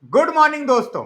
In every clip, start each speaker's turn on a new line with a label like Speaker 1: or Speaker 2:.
Speaker 1: Good morning दोस्तों।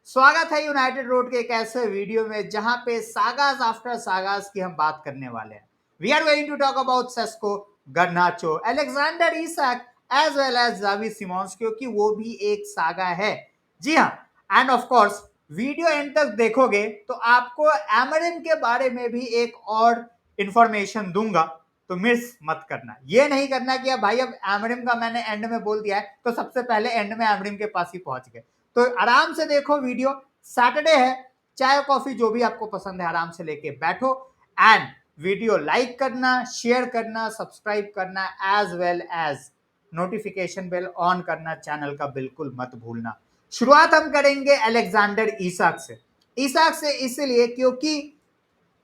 Speaker 1: स्वागत है यूनाइटेड रोड के एक ऐसे वीडियो में जहां पे सागास आफ्टर सागास की हम बात करने वाले हैं। We are going to talk about Sesko, Garnacho, Alexander Isak as well as Xavi Simons, क्योंकि वो भी एक सागा है। जी हाँ, and of course video end तक देखोगे तो आपको एमरिन के बारे में भी एक और इंफॉर्मेशन दूंगा, तो मिस मत करना। ये नहीं करना कि अब भाई अब एमरिम का मैंने एंड में बोल दिया है तो सबसे पहले एंड में एमरिम के पास ही पहुंच गए। तो आराम से देखो वीडियो, सैटरडे है, चाय कॉफी जो भी आपको पसंद है आराम से लेके बैठो एंड वीडियो लाइक करना, शेयर करना, सब्सक्राइब करना as well as notification bell on करना चैनल का बिल्कुल मत भूलना। शुरुआत हम करेंगे अलेक्जेंडर इसाक से। इसाक से इसलिए क्योंकि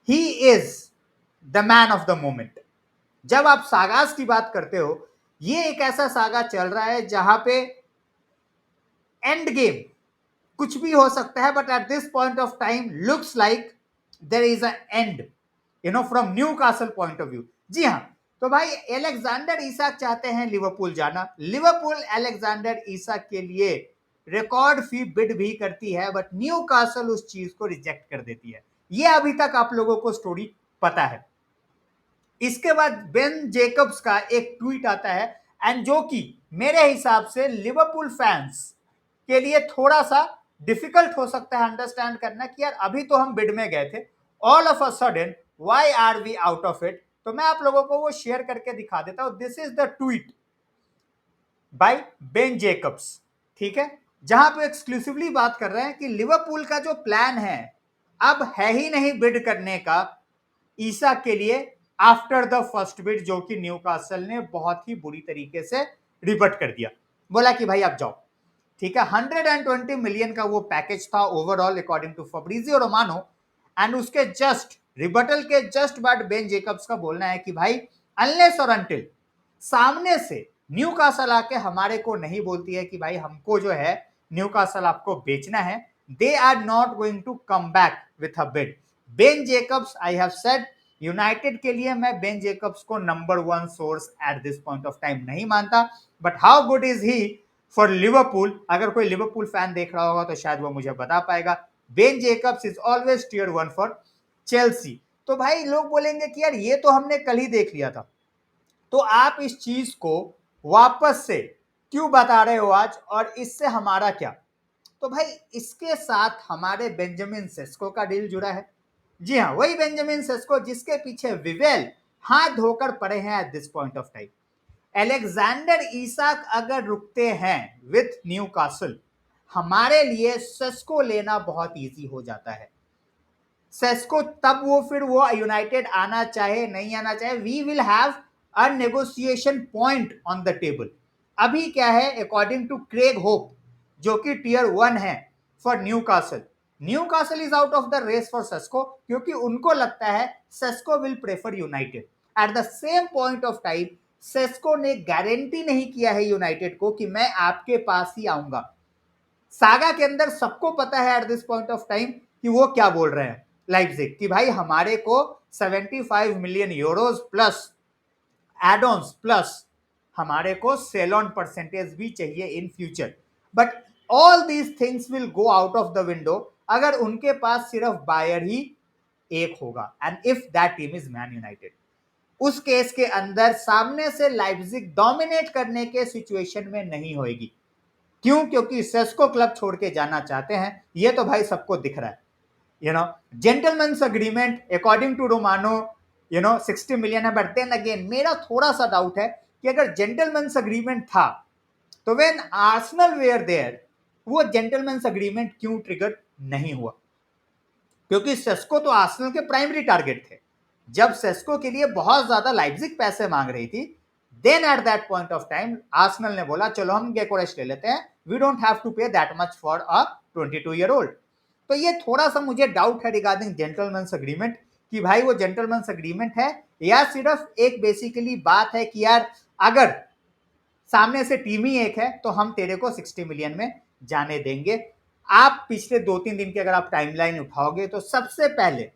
Speaker 1: he is the man of the moment. जब आप सागास की बात करते हो, ये एक ऐसा सागा चल रहा है जहां पे एंड गेम कुछ भी हो सकता है, but at this point of time looks like there is a end, from Newcastle point of view. जी हाँ, तो भाई अलेक्जेंडर इसाक चाहते हैं लिवरपूल जाना। लिवरपूल अलेक्जेंडर इसाक के लिए रिकॉर्ड फी बिड भी करती है, बट न्यू कासल उस चीज को रिजेक्ट कर देती है। ये अभी तक आप लोगों को स्टोरी पता है। इसके बाद बेन जेकब्स का एक ट्वीट आता है, एंड जो कि मेरे हिसाब से लिवरपूल फैंस के लिए थोड़ा सा डिफिकल्ट हो सकता है अंडरस्टैंड करना कि यार अभी तो हम बिड में गए थे, all of a sudden why are we out of it. तो मैं आप लोगों को वो शेयर करके दिखा देता हूं। This is the tweet by Ben Jacob's, ठीक है, जहां पे एक्सक्लूसिवली बात कर रहे हैं कि लिवरपूल का जो प्लान है अब है ही नहीं बिड करने का ईसा के लिए आफ्टर द फर्स्ट बिड, जो कि न्यूकासल ने बहुत ही बुरी तरीके से रिबट कर दिया। बोला कि भाई आप जाओ, ठीक है। 120 मिलियन का वो पैकेज था overall according to Fabrizio Romano. And उसके जस्ट रिबटल के जस्ट बाद बेन जेकब्स का बोलना है कि भाई अनलेस और अनटिल सामने से न्यूकासल आके हमारे को नहीं बोलती है कि भाई हमको जो है न्यूकासल आपको बेचना है, they are not going to come back with a bid. Ben Jacobs, I have said, United के लिए मैं बेन जेकब्स को number 1 source at this point of time नहीं मानता, but how good is he for Liverpool. अगर कोई Liverpool fan देख रहा होगा तो शायद वो मुझे बता पाएगा। Ben Jacobs is always tier 1 for Chelsea. तो भाई लोग बोलेंगे कि यार ये तो हमने कल ही देख लिया था, तो आप इस चीज को वापस से क्यों बता रहे हो आज, और इससे हमारा क्या। तो भाई इसके साथ हमारे बेंजामिन सेस्को का डील जुड़ा है। जी हाँ, वही बेंजामिन सेस्को जिसके पीछे विवेल हाथ धोकर पड़े हैं at this point of time. Alexander Isak अगर रुकते हैं विथ न्यू कासल, हमारे लिए सेस्को लेना बहुत इजी हो जाता है। सेस्को तब वो फिर वो यूनाइटेड आना चाहे नहीं आना चाहे, we will have a negotiation point on the table. अभी क्या है, अकॉर्डिंग टू क्रेग होप जो कि टियर 1 है for Newcastle, Newcastle is out of the race for Sesko, क्योंकि उनको लगता है Sesko will prefer United. At the same point of time Sesko ने गारंटी नहीं किया है यूनाइटेड को कि मैं आपके पास ही आऊंगा। सागा के अंदर सबको पता है eight this point of time कि वो क्या बोल रहे हैं लाइप्जिग, कि भाई हमारे को 75 million euros plus add-ons plus हमारे को सेल ऑन परसेंटेज भी चाहिए in future. But all these things will go out of the window अगर उनके पास सिर्फ बायर ही एक होगा, and if that team is man United. उस केस के अंदर सामने से लाइप्जिग डोमिनेट करने के सिचुएशन में नहीं होगी। क्यों? क्योंकि सेस्को क्लब छोड़ के जाना चाहते हैं, ये तो भाई सबको दिख रहा है। Gentleman's agreement according to Romano 60 million है, बट देन अगेन मेरा थोड़ा सा डाउट है कि अगर जेंटलमैन्स अग्रीमेंट था तो व्हेन आर्सेनल वेयर देयर वो जेंटलमैन्स अग्रीमेंट क्यों ट्रिगर नहीं हुआ? क्योंकि सेस्को तो आर्सेनल के प्राइमरी टारगेट थे। जब सेस्को के लिए बहुत ज्यादा लाइप्जिग पैसे मांग रही थी, then at that point of time Arsenal ने बोला चलो हम गेकोरेश ले लेते हैं, we don't have to pay that much for a 22-year-old। तो ये थोड़ा सा मुझे डाउट है रिगार्डिंग जेंटलमैन्स अग्रीमेंट, कि भाई वो जेंटलमैन्स अग्रीमेंट है या सिर्फ एक बेसिकली बात है कि यार अगर सामने से टीम ही एक है तो हम तेरे को 60 मिलियन में जाने देंगे। आप पिछले 2-3 दिन की अगर आप टाइमलाइन उठाओगे तो सबसे पहले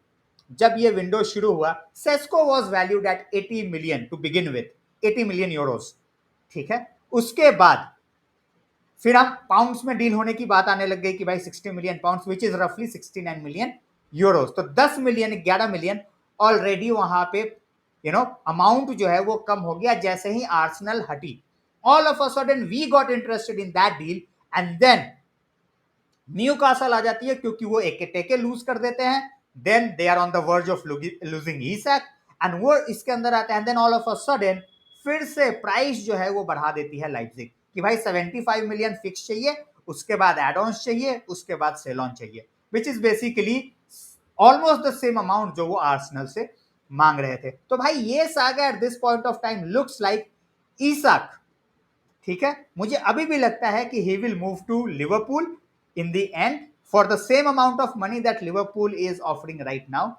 Speaker 1: जब ये विंडो शुरू हुआ, Sesko was valued at 80 million to begin with, 80 million euros, ठीक है। उसके बाद फिर हम पाउंड्स में डील होने की बात आने लग गई कि भाई 60 मिलियन पाउंड्स विच इज रफली 69 मिलियन यूरोस। तो 10 मिलियन 11 मिलियन ऑलरेडी वहां पे अमाउंट जो है वो कम हो गया जैसे ही आर्सेनल हटी। All of a sudden we got interested in that deal and then Newcastle आ जाती है क्योंकि वो एक टेके लूज कर देते हैं। Then they are on the verge of losing Isak and वो इसके अंदर आते हैं। Then all of a sudden फिर से प्राइस जो है वो बढ़ा देती है लाइप्जिग कि भाई 75 मिलियन फिक्स चाहिए, उसके बाद एड ऑन्स चाहिए, उसके बाद सेल ऑन चाहिए, which is basically almost the same amount जो वो आर्सेनल से मांग रहे थे। तो भाई ये saga at this point of time looks like Isak. ठीक है, मुझे अभी भी लगता है कि he will move to Liverpool in the end for the same amount of money that Liverpool is offering right now.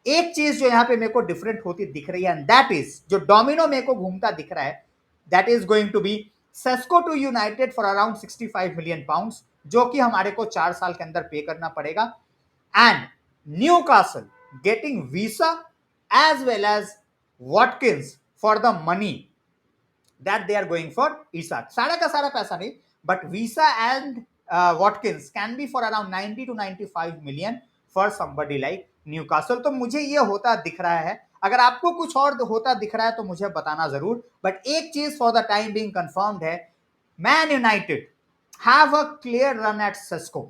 Speaker 1: एक चीज जो यहां पे मेरे को डिफरेंट होती दिख रही है एंड दैट इज जो डोमिनो मेरे को घूमता दिख रहा है, that is going to be Sesko to United for around 65 million pounds, जो कि हमारे को 4 साल के अंदर पे करना पड़ेगा। And Newcastle getting Wissa as well as Watkins for the money that they are going for Isak. सारा का सारा पैसा नहीं, but Visa and Watkins can be for around 90 to 95 million for somebody like Newcastle. तो मुझे ये होता दिख रहा है। अगर आपको कुछ और होता दिख रहा है तो मुझे बताना जरूर। बट एक चीज for the time being confirmed है, Man United have a clear run at Sesko.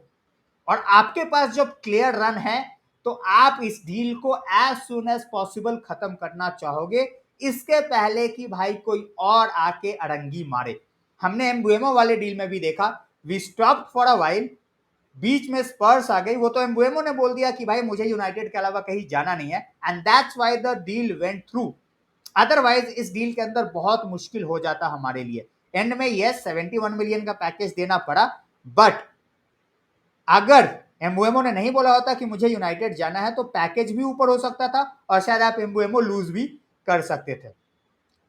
Speaker 1: और आपके पास जब क्लियर रन है तो आप इस डील को एज सुन एज पॉसिबल खत्म करना चाहोगे, इसके पहले कि भाई कोई और आके अड़ंगी मारे। हमने एम्बुएमो वाले डील में भी देखा, we stop for a while, बीच में स्पर्स आ गई, वो तो एम्बुएमो ने बोल दिया कि भाई मुझे यूनाइटेड के अलावा कहीं जाना नहीं है and that's why the deal went through. Otherwise इस डील के अंदर बहुत मुश्किल हो जाता हमारे लिए। एंड में यस 71 मिलियन का पैकेज देना पड़ा, बट अगर एम्बुएमो ने नहीं बोला होता कि मुझे यूनाइटेड जाना है तो पैकेज भी ऊपर हो सकता था और शायद आप एम्बुएमो लूज भी कर सकते थे।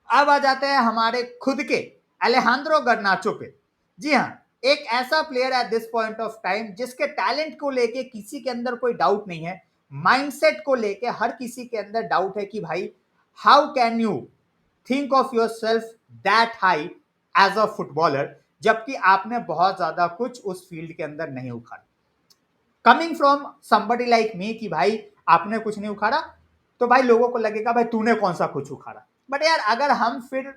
Speaker 1: अब आ जाते हैं हमारे खुद के अलेहांद्रो गर्नाचो पे। जी हाँ, एक ऐसा player eight this point of time जिसके टैलेंट को लेके किसी के अंदर कोई डाउट नहीं है, माइंडसेट को लेके हर किसी के अंदर डाउट है कि भाई how can you think of yourself that high as a footballer, जबकि आपने बहुत ज्यादा कुछ उस फील्ड के अंदर नहीं उखाड़ा। Coming from somebody like me कि भाई आपने कुछ नहीं उखाड़ा, तो भाई लोगों को लगेगा भाई तूने कौन सा कुछ उखाड़ा। बट यार अगर हम फिर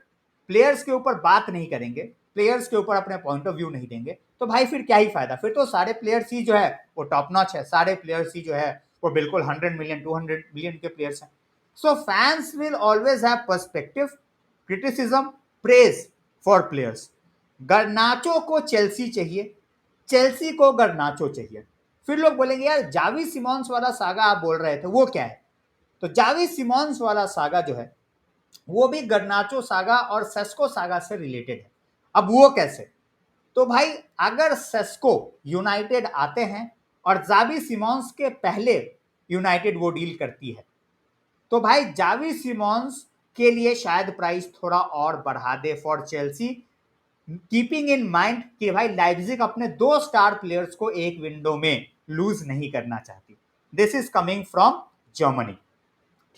Speaker 1: प्लेयर्स के ऊपर बात नहीं करेंगे, प्लेयर्स के ऊपर अपने पॉइंट ऑफ व्यू नहीं देंगे, तो भाई फिर क्या ही फायदा। फिर तो सारे प्लेयर्स ही जो है वो टॉप नॉच है, सारे प्लेयर्स ही जो है वो बिल्कुल 100 मिलियन 200 मिलियन के प्लेयर्स हैं। So fans will always have perspective, criticism, praise for players. Garnacho को चेल्सी चाहिए, चेल्सी को गर्नाचो चाहिए। फिर लोग बोलेंगे यार जावी सिमोन्स वाला सागा आप बोल रहे थे वो क्या है, तो जावी सिमोन्स वाला सागा जो है वो भी गर्नाचो सागा और सेस्को सागा से रिलेटेड है। अब वो कैसे, तो भाई अगर सेस्को यूनाइटेड आते हैं और जावी सिमोन्स के पहले यूनाइटेड वो डील करती है, तो भाई जावी सिमोन्स के लिए शायद प्राइस थोड़ा और बढ़ा दे for Chelsea, keeping in mind कि भाई लाइप्जिग अपने 2 स्टार प्लेयर्स को एक विंडो में लूज नहीं करना चाहती। This is coming from Germany.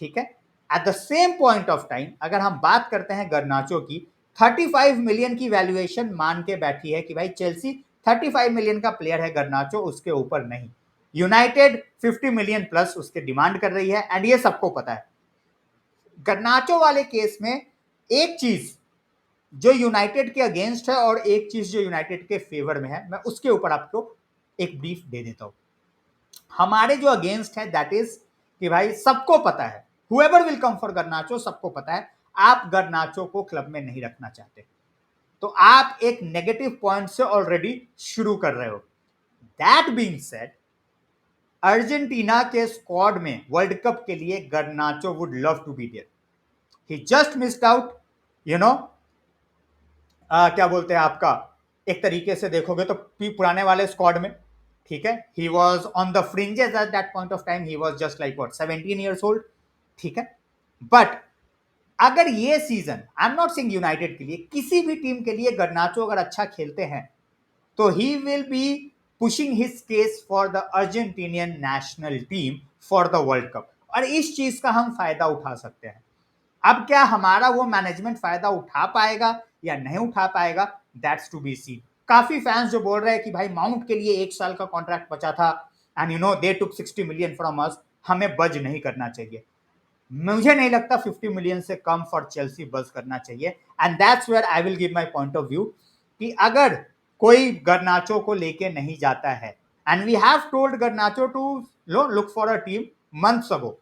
Speaker 1: ठीक है, eight the same point of time अगर हम बात करते हैं गर्नाचो की, 35 मिलियन की वैल्यूएशन मान के बैठी है कि भाई चेल्सी 35 मिलियन का प्लेयर है गर्नाचो, उसके ऊपर नहीं। यूनाइटेड 50 मिलियन प्लस उसके डिमांड कर रही है एंड ये सबको पता है। गर्नाचो वाले केस में एक चीज जो यूनाइटेड के अगेंस्ट है और एक चीज जो यूनाइटेड के फेवर में है, मैं उसके ऊपर आपको एक ब्रीफ दे देता हूं। हमारे जो अगेंस्ट है दैट इज कि भाई सबको पता है, whoever will come for Garnacho, सबको पता है आप गर्नाचो को क्लब में नहीं रखना चाहते, तो आप एक नेगेटिव पॉइंट से ऑलरेडी शुरू कर रहे हो। दैट बीइंग सेड, अर्जेंटीना के स्क्वाड में वर्ल्ड कप के लिए Garnacho would love to be there. He just missed out, you know क्या बोलते हैं आपका, एक तरीके से देखोगे तो पुराने वाले स्क्वाड में। ठीक है, he was on the fringes eight that point of time, he was just like what 17 years old. ठीक है, बट अगर ये season, I am not saying United के लिए, किसी भी टीम के लिए गर्नाचो अगर अच्छा खेलते हैं तो he will be pushing his case for the Argentinian national team for the world cup, और इस चीज का हम फायदा उठा सकते हैं। अब क्या हमारा वो मैनेजमेंट फायदा उठा पाएगा या नहीं उठा पाएगा, दैट्स टू बी सीन। काफी फैंस जो बोल रहे हैं कि भाई माउंट के लिए 1 साल का कॉन्ट्रैक्ट बचा था and they took 60 million from us, हमें बज नहीं करना चाहिए। मुझे नहीं लगता 50 मिलियन से कम फॉर चेल्सी बस करना चाहिए। And that's where I will give my point of view कि अगर कोई गर्नाचो को लेके नहीं जाता है, and we have told Garnacho to look for a team months ago,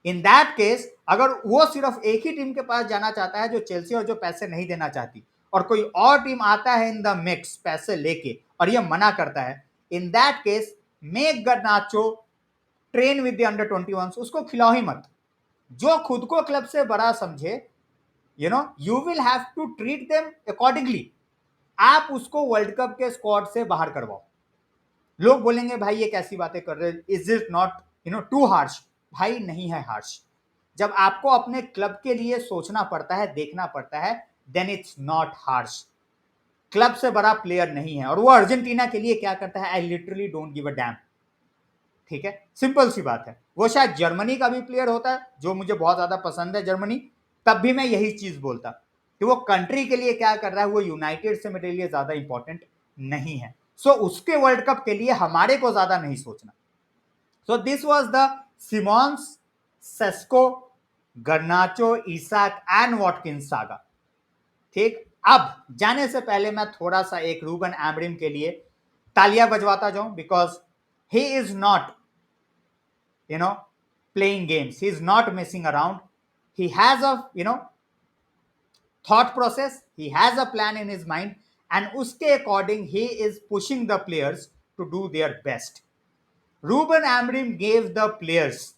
Speaker 1: in that case अगर वो सिर्फ एक ही टीम के पास जाना चाहता है जो चेल्सी और जो पैसे नहीं देना चाहती, और कोई और टीम आता है इन द मिक्स पैसे लेके और ये मना करता है, इन that case make गर्नाचो train with the under 21, उसको खिलाओ ही मत। जो खुद को क्लब से बड़ा समझे, you will have to treat them accordingly. आप उसको वर्ल्ड कप के स्क्वाड से बाहर करवाओ। लोग बोलेंगे भाई ये कैसी बातें कर रहे हैं, is it not too harsh? भाई नहीं है हार्श। जब आपको अपने क्लब के लिए सोचना पड़ता है, देखना पड़ता है, then it's not harsh. Club से बड़ा प्लेयर नहीं है, और वो अर्जेंटीना के लिए क्या करता है, I literally don't give a dam. ठीक है, सिंपल सी बात है। वो शायद जर्मनी का भी प्लेयर होता है, जो मुझे बहुत ज्यादा पसंद है जर्मनी, तब भी मैं यही चीज बोलता कि वो कंट्री के लिए क्या कर रहा है, वो यूनाइटेड से मेरे लिए ज्यादा इंपॉर्टेंट नहीं है। सो उसके वर्ल्ड कप के लिए हमारे को ज्यादा नहीं सोचना। So this was the Simons, Sesko, Garnacho, Isak and Watkins saga. ठीक, अब जाने से पहले मैं थोड़ा सा एक रूबन एमरिम के लिए तालियां बजवाता जाऊं, because he is not playing games. He's not messing around. He has a thought process. He has a plan in his mind, and uske according he is pushing the players to do their best. Ruben Amorim gave the players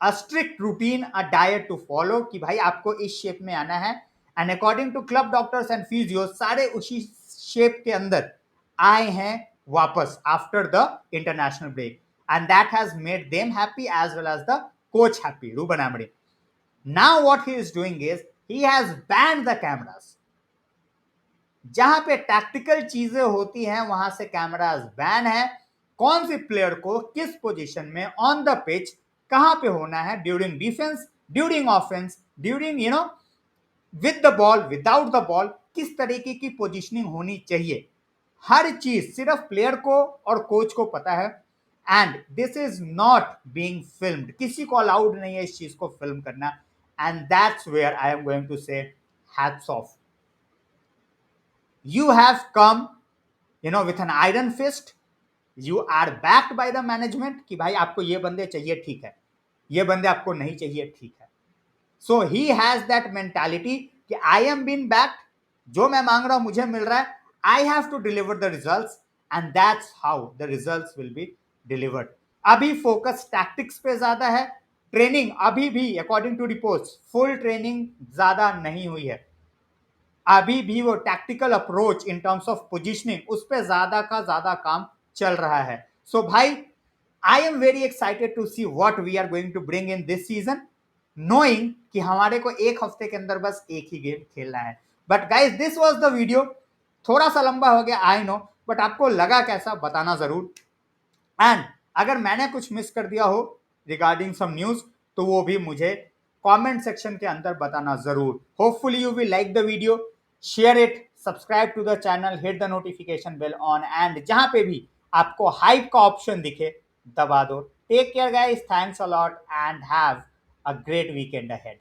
Speaker 1: a strict routine, a diet to follow कि भाई आपको इस shape में आना है, and according to club doctors and physios सारे उसी shape के अंदर आए हैं वापस after the international break, and that has made them happy as well as the coach happy, Ruben Amorim. Now what he is doing is he has banned the cameras. जहां पे tactical चीजें होती हैं वहां से कैमरास बैन है। कौन सी player को किस पोजीशन में ऑन द पिच कहां पे होना है, during defence, during offence, during with the ball, without the ball, किस तरीके की पोजीशनिंग होनी चाहिए, हर चीज सिर्फ प्लेयर को और कोच को पता है। And this is not being filmed, किसी को अलाउड नहीं है इस चीज को फिल्म करना। And that's where I am going to say hats off. You have come with an iron fist. You are backed by the management कि भाई आपको ये बंदे चाहिए, ठीक है, ये बंदे आपको नहीं चाहिए, ठीक है। So he has that mentality कि I am being backed, जो मैं मांग रहा हूं मुझे मिल रहा है, I have to deliver the results, and that's how the results will be delivered. अभी फोकस टैक्टिक्स पे ज्यादा है, ट्रेनिंग अभी भी according to reports full training ज्यादा नहीं हुई है, अभी भी वो tactical approach in terms of positioning उस पे ज्यादा का ज्यादा काम चल रहा है। सो भाई I am very excited to see what we are going to bring in this season, knowing कि हमारे को एक हफ्ते के अंदर बस एक ही गेम खेलना है। But guys this was the video, थोड़ा सा लंबा हो गया आई नो, बट आपको लगा कैसा बताना जरूर। एंड अगर मैंने कुछ मिस कर दिया हो रिगार्डिंग सम न्यूज तो वो भी मुझे कमेंट सेक्शन के अंदर बताना जरूर। Hopefully you will like the video, share it, subscribe to the channel, hit the notification bell on, and जहां पे भी आपको हाइप का ऑप्शन दिखे दबा दो। Take care guys, thanks a lot and have a great weekend ahead.